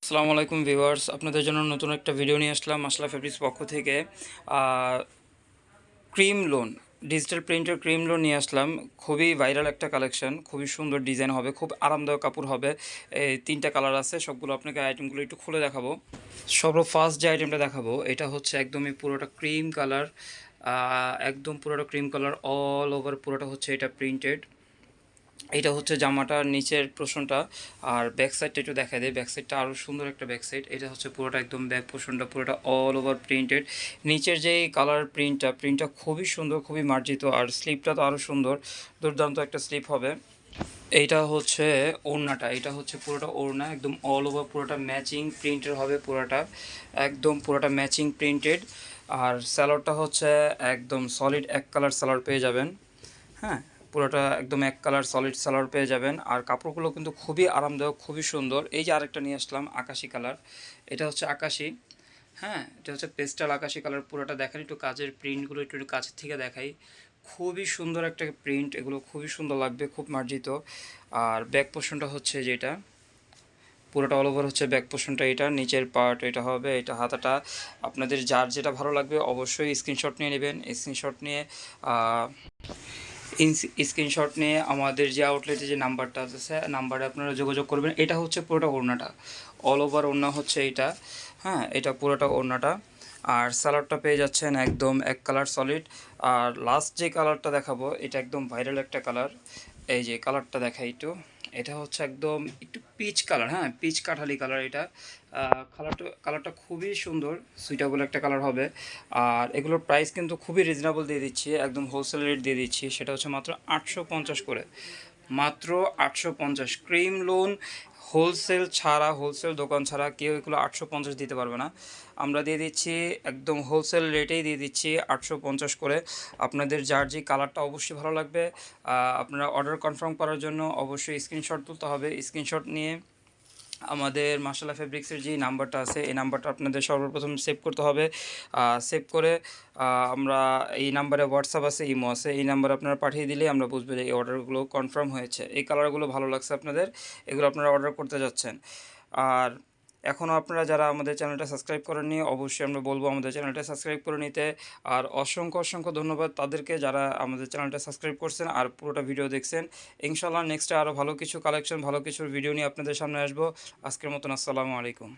আসসালামু আলাইকুম ভিউয়ার্স, আপনাদের জন্য নতুন একটা ভিডিও নিয়ে আসলাম মাসলা ফেব্রিক্স পক্ষ থেকে। ক্রিম লোন, ডিজিটাল প্রিন্টের ক্রিম লোন নিয়ে আসলাম। খুবই ভাইরাল একটা কালেকশন, খুবই সুন্দর ডিজাইন হবে, খুব আরামদায়ক কাপড় হবে। এই তিনটা কালার আছে, সবগুলো আপনাকে আইটেমগুলো একটু খুলে দেখাবো। ফার্স্ট যে আইটেমটা দেখাবো এটা হচ্ছে একদমই পুরোটা ক্রিম কালার, একদম পুরোটা ক্রিম কালার, অল ওভার পুরোটা হচ্ছে এটা প্রিন্টেড। এটা হচ্ছে জামাটার নিচের পোর্শনটা। আর ব্যাক সাইডটা একটু দেখা দেয়, ব্যাক সাইডটা আরও সুন্দর একটা ব্যাক সাইড। এটা হচ্ছে পুরোটা একদম ব্যাক পোর্শনটা পুরোটা অল ওভার প্রিন্টেড। নিচের যে কালার প্রিন্টটা খুবই সুন্দর, খুবই মার্জিত। আর স্লিপটা তো আরও সুন্দর, দুর্দান্ত একটা স্লিপ হবে। এইটা হচ্ছে ওড়নাটা, এটা হচ্ছে পুরোটা ওড়না, একদম অল ওভার পুরোটা ম্যাচিং প্রিন্টের হবে পুরোটা, একদম পুরোটা ম্যাচিং প্রিন্টেড। আর স্যালোয়ারটা হচ্ছে একদম সলিড এক কালার স্যালোয়ার পেয়ে যাবেন। হ্যাঁ, পুরোটা একদম এক কালার সলিড সালোয়ার পেয়ে যাবেন। আর কাপড়গুলো কিন্তু খুবই আরামদায়ক, খুবই সুন্দর। এই যে আরেকটা নিয়ে আসলাম আকাশি কালার, এটা হচ্ছে আকাশি। হ্যাঁ, এটা হচ্ছে পেস্টাল আকাশি কালার। পুরোটা দেখেন, একটু কাজের প্রিন্টগুলো একটু কাছের থেকে দেখাই। খুবই সুন্দর একটা প্রিন্ট, এগুলো খুবই সুন্দর লাগবে, খুব মার্জিত। আর ব্যাক পোর্শনটা হচ্ছে যেটা পুরোটা অল ওভার হচ্ছে ব্যাক পোর্শনটা, এটা নিচের পার্ট এটা হবে, এটা হাতাটা। আপনাদের যার যেটা ভালো লাগবে অবশ্যই স্ক্রিনশট নিয়ে নেবেন। স্ক্রিনশট নিয়ে স্ক্রিনশট নিয়ে আমাদের যে আউটলেটে যে নাম্বারটা আছে নাম্বারে আপনারা যোগাযোগ করবেন। এটা হচ্ছে পুরোটা ওড়নাটা, অল ওভার ওড়না হচ্ছে এইটা। হ্যাঁ, এটা পুরোটা ওড়নাটা। আর সালোয়ারটা পেয়ে যাচ্ছেন একদম এক কালার সলিড। আর লাস্ট যে কালারটা দেখাবো এটা একদম ভাইরাল একটা কালার। এই যে কালারটা দেখাই একটু, এটা হচ্ছে একদম একটু পিচ কালার, হ্যাঁ পিচ কাঠালি কালার এটা। কালারটা খুবই সুন্দর, সুইটেবল একটা কালার হবে। আর এগুলোর প্রাইস কিন্তু খুবই রিজনেবল দিয়ে দিচ্ছি, একদম হোলসেল রেট দিয়ে দিচ্ছি। সেটা হচ্ছে মাত্র 850 করে, মাত্র 850। ক্রিম লোন হোলসেল ছাড়া, হোলসেল দোকান ছাড়া কেউ এগুলো 850 দিতে পারবে না। আমরা দিয়ে দিচ্ছি একদম হোলসেল রেটেই দিয়ে দিচ্ছি 850 করে। আপনাদের যার যে কালারটা অবশ্যই ভালো লাগবে, আপনারা অর্ডার কনফার্ম করার জন্য অবশ্যই স্ক্রিনশট তুলতে হবে। স্ক্রিনশট নিয়ে আমাদের মাসালা ফেব্রিক্সের যে নাম্বারটা আছে এই নাম্বারটা আপনাদের সর্বপ্রথম সেভ করতে হবে। সেভ করে আমরা এই নাম্বারে হোয়াটসঅ্যাপ আছে, ইমো আছে, এই নাম্বারে আপনারা পাঠিয়ে দিলে আমরা বুঝবো যে এই অর্ডারগুলো কনফার্ম হয়েছে, এই কালারগুলো ভালো লাগছে আপনাদের, এগুলো আপনারা অর্ডার করতে যাচ্ছেন। আর এখনও আপনারা যারা আমাদের চ্যানেলটা সাবস্ক্রাইব করেননি অবশ্যই আমরা বলবো আমাদের চ্যানেলটা সাবস্ক্রাইব করে নিতে। আর অসংখ্য অসংখ্য ধন্যবাদ তাদেরকে যারা আমাদের চ্যানেলটা সাবস্ক্রাইব করছেন আর পুরোটা ভিডিও দেখছেন। ইনশাআল্লাহ নেক্সটে আরও ভালো কিছু কালেকশন, ভালো কিছু ভিডিও নিয়ে আপনাদের সামনে আসবো। আজকের মতন আসসালামু আলাইকুম।